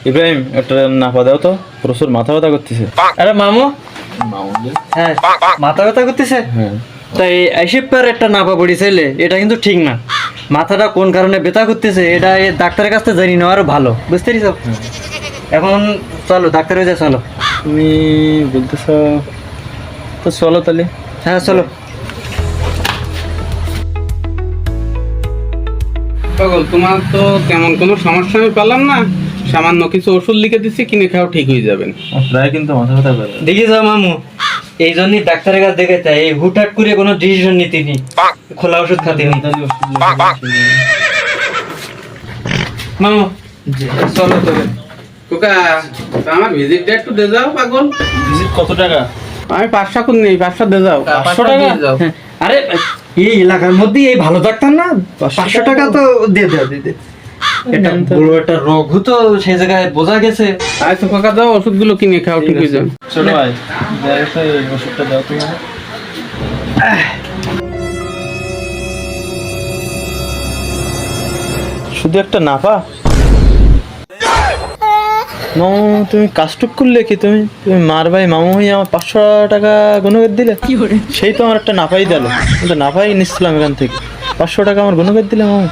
ইব্রাহিম একটা নাপা দাও তো, প্রচুর মাথা ব্যথা করতেছে। আরে মামু, হ্যাঁ মাথা ব্যথা করতেছে। হ্যাঁ তাই আইসিপার একটা নাপা পড়ি চাইলে এটা কিন্তু ঠিক না। মাথাটা কোন কারণে ব্যথা করতেছে এটা এই ডাক্তারের কাছ থেকে জানি নেওয়ার ভালো, বুঝতে পারিস? এখন চলো ডাক্তারের কাছে চলো। তুমি বলতেছ তো, চলো তাহলে। হ্যাঁ চলো। পাগল, তোমার তো তেমন কোনো সমস্যা আমি পেলাম না। সামান্য কিছু ওষুধ লিখে দিচ্ছি, কিনে খাও, ঠিক হয়ে যাবেন। প্রায় কিন্তু মাথা ব্যথা করে। দেখি যাও মামু, এই জন্যই ডাক্তারের কাছে দেখে তাই এই হুটহাট করে কোনো ডিসিশন নিতে নি, খোলা ওষুধ খাতে নি। মামু চলো তবে। কোকা, আমার ভিজিটটা একটু দে যাও পাগল। ভিজিট কত টাকা? আমি 500 করে নেই, 500 দে যাও। 500 টাকা? হ্যাঁ, আরে এই এলাকার মধ্যে এই ভালো ডাক্তার না, 500 টাকা তো দিয়ে দাও দিতে। এটা বড় একটা রোগ তো সেই জায়গায় বোঝা গেছে। আচ্ছা কোকা, দাও ওষুধগুলো কিনে খাও, ঠিক হয়ে যাবে। ছোট ভাই, এই ওষুধটা দাও তুমি। শুধু একটা নাপা? মামু তুমি কাজটুক করলে কি? তুমি তুমি মার ভাই মামু হয়ে আমার 500 টাকা গুণগত দিলে। সেই তো আমার একটা নাপাই দিল, কিন্তু নাপাই নিচ্ছিলাম এখান থেকে। 500 টাকা আমার গুণগত দিলে মামু।